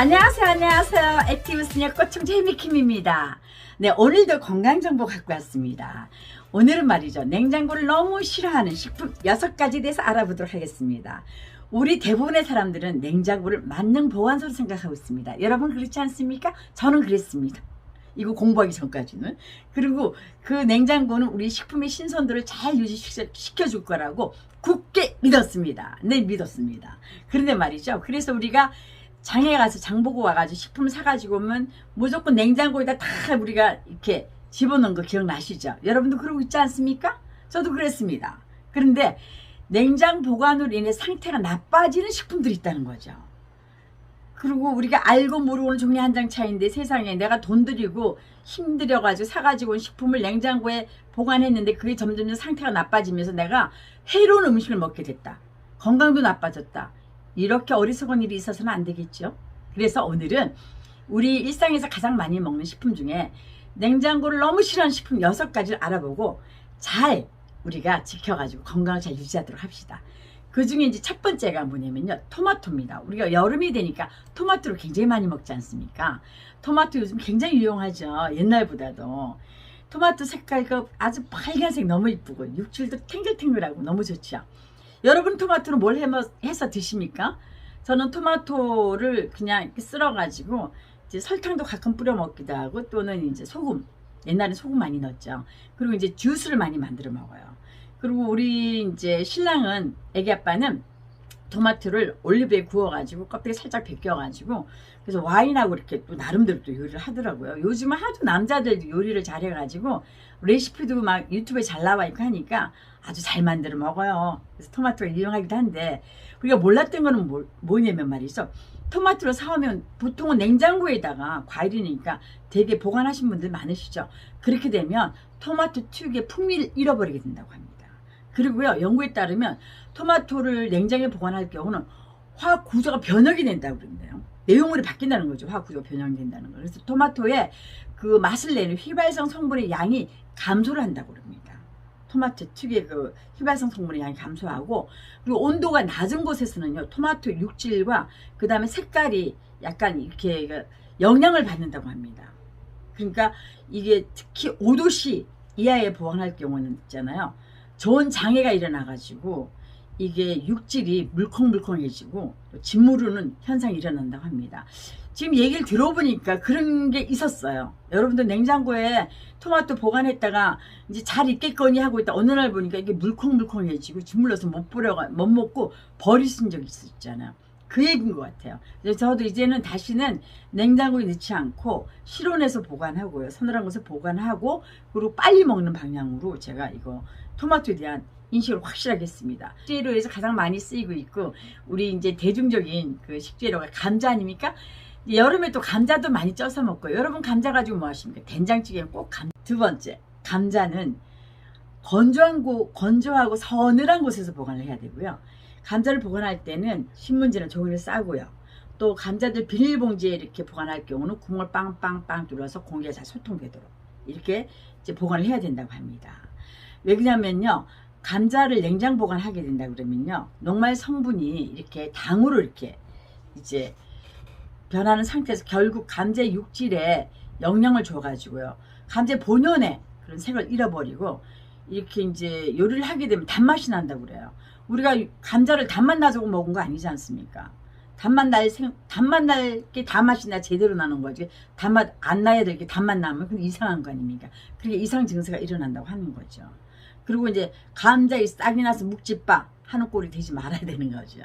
안녕하세요. 안녕하세요. 액티브 스녀 꽃충 혜미킴입니다. 네, 오늘도 건강정보 갖고 왔습니다. 오늘은 말이죠. 냉장고를 너무 싫어하는 식품 6가지에 대해서 알아보도록 하겠습니다. 우리 대부분의 사람들은 냉장고를 만능 보관소로 생각하고 있습니다. 여러분 그렇지 않습니까? 저는 그랬습니다. 이거 공부하기 전까지는. 그리고 그 냉장고는 우리 식품의 신선도를 잘 유지시켜줄 거라고 굳게 믿었습니다. 네, 믿었습니다. 그런데 말이죠. 그래서 우리가 장에 가서 장 보고 와가지고 식품을 사가지고 오면 무조건 냉장고에다 다 우리가 이렇게 집어넣은 거 기억나시죠? 여러분도 그러고 있지 않습니까? 저도 그랬습니다. 그런데 냉장 보관으로 인해 상태가 나빠지는 식품들이 있다는 거죠. 그리고 우리가 알고 모르고는 종이 한 장 차이인데 세상에 내가 돈 들이고 힘들여가지고 사가지고 온 식품을 냉장고에 보관했는데 그게 점점 상태가 나빠지면서 내가 해로운 음식을 먹게 됐다. 건강도 나빠졌다. 이렇게 어리석은 일이 있어서는 안 되겠죠. 그래서 오늘은 우리 일상에서 가장 많이 먹는 식품 중에 냉장고를 너무 싫어하는 식품 6가지를 알아보고 잘 우리가 지켜가지고 건강을 잘 유지하도록 합시다. 그 중에 이제 첫 번째가 뭐냐면요. 토마토입니다. 우리가 여름이 되니까 토마토를 굉장히 많이 먹지 않습니까? 토마토 요즘 굉장히 유용하죠. 옛날보다도. 토마토 색깔이 아주 빨간색 너무 이쁘고 육질도 탱글탱글하고 너무 좋죠. 여러분 토마토는 뭘 해서 드십니까? 저는 토마토를 그냥 이렇게 썰어가지고 이제 설탕도 가끔 뿌려 먹기도 하고 또는 이제 소금, 옛날엔 소금 많이 넣었죠. 그리고 이제 주스를 많이 만들어 먹어요. 그리고 우리 이제 신랑은 애기 아빠는 토마토를 올리브에 구워가지고 껍데기 살짝 벗겨가지고 그래서 와인하고 이렇게 또 나름대로 또 요리를 하더라고요. 요즘은 하도 남자들도 요리를 잘해가지고 레시피도 막 유튜브에 잘 나와 있고 하니까 아주 잘 만들어 먹어요. 그래서 토마토가 유용하기도 한데 우리가 몰랐던 거는 뭐냐면 말이죠. 토마토를 사오면 보통은 냉장고에다가 과일이니까 되게 보관하신 분들 많으시죠. 그렇게 되면 토마토 특유의 풍미를 잃어버리게 된다고 합니다. 그리고요, 연구에 따르면 토마토를 냉장고에 보관할 경우는 화학 구조가 변형이 된다고 그러는데요. 내용물이 바뀐다는 거죠. 화학 구조가 변형이 된다는 거. 그래서 토마토의 그 맛을 내는 휘발성 성분의 양이 감소를 한다고 그럽니다. 토마토 특유의 그 휘발성 성분의 양이 감소하고 그리고 온도가 낮은 곳에서는요. 토마토 육질과 그 다음에 색깔이 약간 이렇게 영향을 받는다고 합니다. 그러니까 이게 특히 5도씨 이하에 보관할 경우는 있잖아요. 좋은 장애가 일어나가지고 이게 육질이 물컹물컹해지고 짓무르는 현상이 일어난다고 합니다. 지금 얘기를 들어보니까 그런 게 있었어요. 여러분들 냉장고에 토마토 보관했다가 이제 잘 있겠거니 하고 있다 어느 날 보니까 이게 물컹물컹해지고 짓물러서 못 먹고 버리신 적이 있었잖아요. 그 얘기인 것 같아요. 그래서 저도 이제는 다시는 냉장고에 넣지 않고 실온에서 보관하고요. 서늘한 곳에 보관하고 그리고 빨리 먹는 방향으로 제가 이거 토마토에 대한 인식을 확실하게 했습니다. 식재료에서 가장 많이 쓰이고 있고 우리 이제 대중적인 그 식재료가 감자 아닙니까? 여름에 또 감자도 많이 쪄서 먹고요. 여러분 감자 가지고 뭐 하십니까? 된장찌개는 꼭 두 번째, 감자는 건조하고 서늘한 곳에서 보관을 해야 되고요. 감자를 보관할 때는 신문지나 종이를 싸고요. 또 감자들 비닐봉지에 이렇게 보관할 경우는 구멍을 빵빵빵 뚫어서 공기가 잘 소통되도록 이렇게 이제 보관을 해야 된다고 합니다. 왜 그러냐면요. 감자를 냉장 보관하게 된다 그러면요. 녹말 성분이 이렇게 당으로 이렇게 이제 변하는 상태에서 결국 감자의 육질에 영향을 줘가지고요. 감자 본연의 그런 색을 잃어버리고 이렇게 이제 요리를 하게 되면 단맛이 난다고 그래요. 우리가 감자를 단맛 나자고 먹은 거 아니지 않습니까? 단맛 날게 단맛이 나 제대로 나는 거지. 단맛 안 나야 될 게 단맛 나면 그게 이상한 거 아닙니까? 그게 이상 증세가 일어난다고 하는 거죠. 그리고 이제 감자에 싹이 나서 묵지빠 하는 꼴이 되지 말아야 되는 거죠.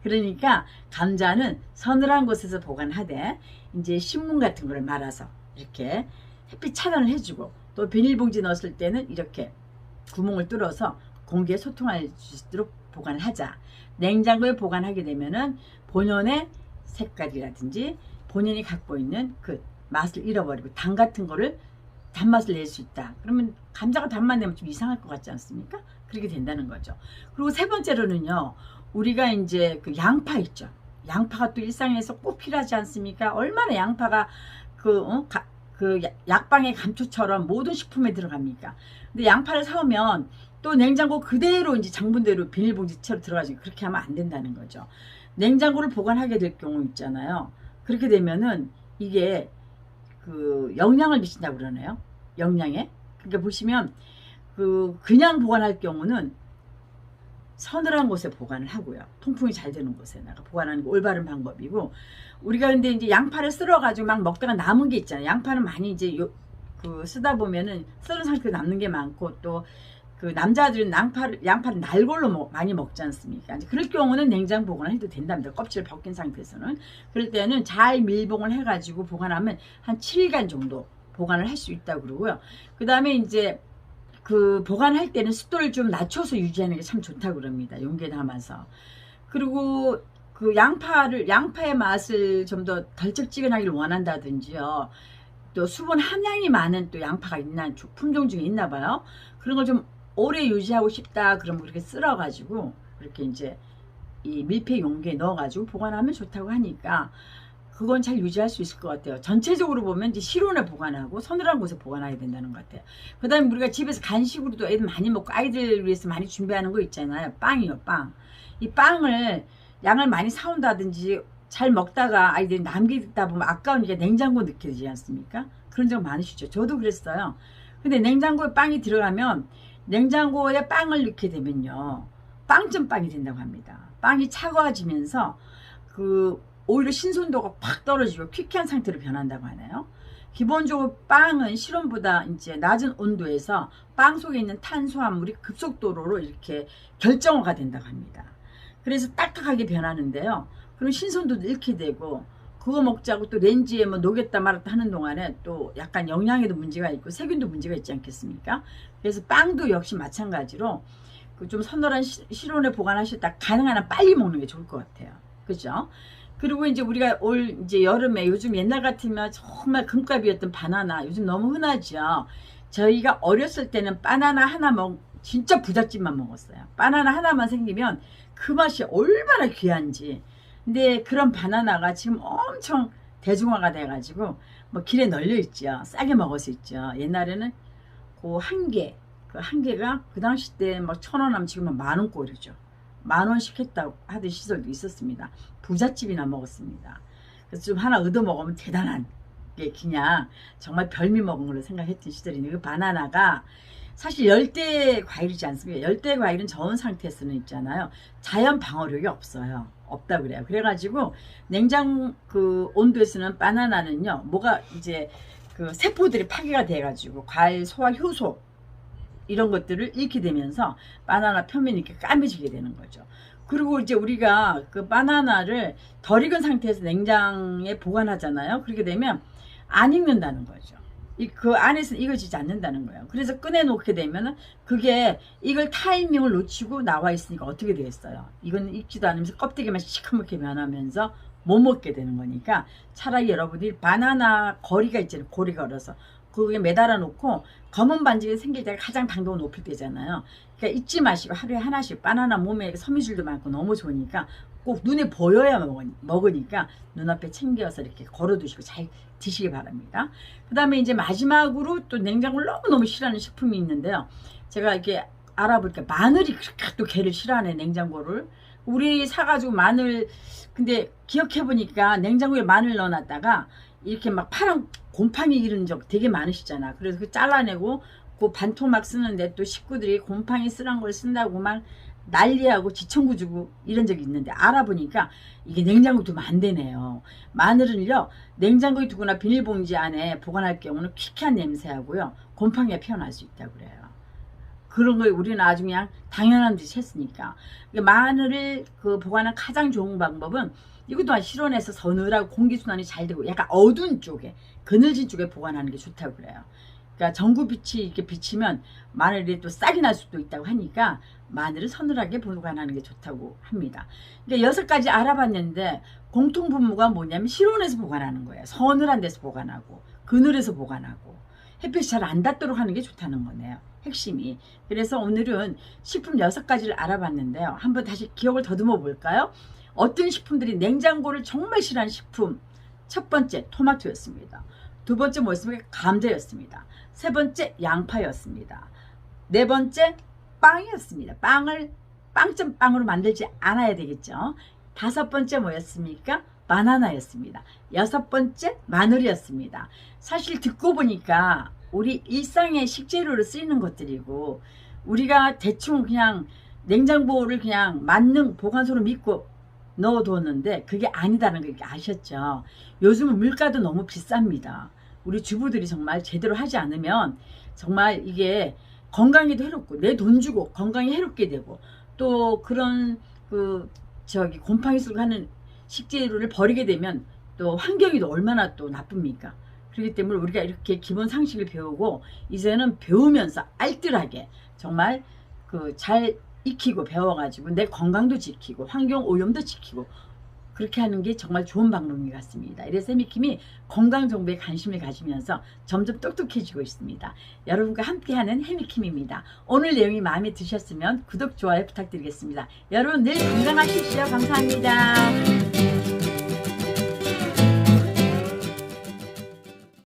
그러니까 감자는 서늘한 곳에서 보관하되 이제 신문 같은 걸 말아서 이렇게 햇빛 차단을 해주고 또 비닐봉지 넣었을 때는 이렇게 구멍을 뚫어서 공기에 소통할 수 있도록 보관을 하자. 냉장고에 보관하게 되면은 본연의 색깔이라든지 본인이 갖고 있는 그 맛을 잃어버리고 당 같은 거를 단맛을 낼 수 있다. 그러면 감자가 단맛 내면 좀 이상할 것 같지 않습니까? 그렇게 된다는 거죠. 그리고 세 번째로는요. 우리가 이제 그 양파 있죠. 양파가 또 일상에서 꼭 필요하지 않습니까? 얼마나 양파가 그 약방의 감초처럼 모든 식품에 들어갑니까? 근데 양파를 사오면 또 냉장고 그대로 이제 장분대로 비닐봉지처럼 들어가지 그렇게 하면 안 된다는 거죠. 냉장고를 보관하게 될 경우 있잖아요. 그렇게 되면은 이게 그 영향을 미친다고 그러네요. 영양에. 그러니까 보시면 그냥 보관할 경우는 서늘한 곳에 보관을 하고요. 통풍이 잘 되는 곳에다가 보관하는 게 올바른 방법이고, 우리가 근데 이제 양파를 썰어가지고 막 먹다가 남은 게 있잖아요. 양파는 많이 이제 쓰다 보면은 썰은 상태로 남는 게 많고, 또 그 남자들은 양파를 날골로 많이 먹지 않습니까? 이제 그럴 경우는 냉장 보관을 해도 된답니다. 껍질을 벗긴 상태에서는. 그럴 때는 잘 밀봉을 해가지고 보관하면 한 7일간 정도 보관을 할 수 있다고 그러고요. 그 다음에 이제 그 보관할 때는 습도를 좀 낮춰서 유지하는 게 참 좋다고 그럽니다. 용기에 담아서. 그리고 그 양파의 맛을 좀 더 덜쩍지근하기를 원한다든지요. 또 수분 함량이 많은 또 양파가 품종 중에 있나 봐요. 그런 걸 좀 오래 유지하고 싶다 그러면 그렇게 쓸어가지고 그렇게 이제 이 밀폐 용기에 넣어가지고 보관하면 좋다고 하니까 그건 잘 유지할 수 있을 것 같아요. 전체적으로 보면 이제 실온에 보관하고 서늘한 곳에 보관해야 된다는 것 같아요. 그 다음에 우리가 집에서 간식으로도 애들 많이 먹고 아이들 위해서 많이 준비하는 거 있잖아요. 빵이요, 빵. 이 빵을 양을 많이 사온다든지 잘 먹다가 아이들이 남기다 보면 아까우니까 냉장고 넣게 되지 않습니까? 그런 적 많으시죠? 저도 그랬어요. 근데 냉장고에 빵이 들어가면 냉장고에 빵을 넣게 되면요. 빵점빵이 된다고 합니다. 빵이 차가워지면서 오히려 신선도가 팍 떨어지고 퀴퀴한 상태로 변한다고 하나요? 기본적으로 빵은 실온보다 이제 낮은 온도에서 빵 속에 있는 탄수화물이 급속도로 이렇게 결정화가 된다고 합니다. 그래서 딱딱하게 변하는데요. 그럼 신선도도 잃게 되고, 그거 먹자고 또 렌즈에 뭐 녹였다 말았다 하는 동안에 또 약간 영양에도 문제가 있고 세균도 문제가 있지 않겠습니까? 그래서 빵도 역시 마찬가지로 그 좀 서늘한 실온에 보관하셨다 가능한 한 빨리 먹는 게 좋을 것 같아요. 그죠? 그리고 이제 우리가 이제 여름에 요즘 옛날 같으면 정말 금값이었던 바나나 요즘 너무 흔하죠. 저희가 어렸을 때는 바나나 하나 진짜 부잣집만 먹었어요. 바나나 하나만 생기면 그 맛이 얼마나 귀한지. 근데 그런 바나나가 지금 엄청 대중화가 돼가지고 뭐 길에 널려 있죠. 싸게 먹을 수 있죠. 옛날에는 한 개가 그 당시 때 막 1,000원 하면 지금은 10,000원꼴이죠. 10,000원씩 했다고 하던 시절도 있었습니다. 부잣집이나 먹었습니다. 그래서 좀 하나 얻어 먹으면 대단한 게 그냥 정말 별미 먹은 걸로 생각했던 시절이네요. 그 바나나가 사실 열대 과일이지 않습니까? 열대 과일은 저온 상태에서는 있잖아요. 자연 방어력이 없다 그래요. 그래가지고 냉장 온도에서는 바나나는요, 뭐가 이제 세포들이 파괴가 돼가지고 과일 소화 효소 이런 것들을 잃게 되면서 바나나 표면이 이렇게 까매지게 되는 거죠. 그리고 이제 우리가 그 바나나를 덜 익은 상태에서 냉장에 보관하잖아요. 그렇게 되면 안 익는다는 거죠. 그 안에서 익어지지 않는다는 거예요. 그래서 꺼내놓게 되면은 그게 익을 타이밍을 놓치고 나와 있으니까 어떻게 되겠어요? 이건 익지도 않으면서 껍데기만 시커멓게 변하면서 못 먹게 되는 거니까 차라리 여러분들이 바나나 거리가 있잖아요. 고리 걸어서 그게 매달아 놓고 검은 반지가 생길 때가 가장 당도가 높을 때잖아요. 그러니까 잊지 마시고 하루에 하나씩 바나나 몸에 섬유질도 많고 너무 좋으니까 꼭 눈에 보여야 먹으니까 눈앞에 챙겨서 이렇게 걸어두시고 잘 드시기 바랍니다. 그 다음에 이제 마지막으로 또 냉장고를 너무너무 싫어하는 식품이 있는데요. 제가 이렇게 알아보니까 마늘이 그렇게 또 걔를 싫어하네, 냉장고를. 우리 사가지고 마늘, 근데 기억해보니까 냉장고에 마늘 넣어놨다가 이렇게 막 파란 곰팡이 이런 적 되게 많으시잖아. 그래서 그 잘라내고 그 반토막 쓰는데 또 식구들이 곰팡이 쓰란 걸 쓴다고 막 난리하고 지청구 주고 이런 적이 있는데 알아보니까 이게 냉장고에 두면 안 되네요. 마늘은요, 냉장고에 두거나 비닐봉지 안에 보관할 경우는 퀴퀴한 냄새하고요, 곰팡이가 피어날 수 있다고 그래요. 그런 걸 우리는 아주 그냥 당연한 듯이 했으니까. 마늘을 보관하는 가장 좋은 방법은 이것 또한 실온에서 서늘하고 공기순환이 잘 되고 약간 어두운 쪽에, 그늘진 쪽에 보관하는 게 좋다고 그래요. 그러니까 전구빛이 이렇게 비치면 마늘이 또 싹이 날 수도 있다고 하니까 마늘을 서늘하게 보관하는 게 좋다고 합니다. 그러니까 6가지 알아봤는데 공통 분모가 뭐냐면 실온에서 보관하는 거예요. 서늘한 데서 보관하고 그늘에서 보관하고 햇빛이 잘 안 닿도록 하는 게 좋다는 거네요. 핵심이. 그래서 오늘은 식품 6가지를 알아봤는데요. 한번 다시 기억을 더듬어 볼까요? 어떤 식품들이 냉장고를 정말 싫어하는 식품. 첫 번째 토마토였습니다. 두 번째 뭐였습니까? 감자였습니다. 세 번째 양파였습니다. 네 번째 빵이었습니다. 빵을 빵점빵으로 만들지 않아야 되겠죠. 다섯 번째 뭐였습니까? 바나나였습니다. 여섯 번째 마늘이었습니다. 사실 듣고 보니까 우리 일상의 식재료로 쓰이는 것들이고 우리가 대충 그냥 냉장고를 그냥 만능 보관소로 믿고 넣어뒀는데 그게 아니다는 걸 아셨죠? 요즘은 물가도 너무 비쌉니다. 우리 주부들이 정말 제대로 하지 않으면 정말 이게 건강에도 해롭고 내 돈 주고 건강에 해롭게 되고 또 그런 곰팡이 쓸고 하는 식재료를 버리게 되면 또 환경에도 얼마나 또 나쁩니까? 그렇기 때문에 우리가 이렇게 기본 상식을 배우고 이제는 배우면서 알뜰하게 정말 잘 익히고 배워가지고 내 건강도 지키고 환경 오염도 지키고 그렇게 하는 게 정말 좋은 방법인 것 같습니다. 이래서 해미킴이 건강 정보에 관심을 가지면서 점점 똑똑해지고 있습니다. 여러분과 함께하는 해미킴입니다. 오늘 내용이 마음에 드셨으면 구독, 좋아요 부탁드리겠습니다. 여러분 늘 건강하십시오. 감사합니다.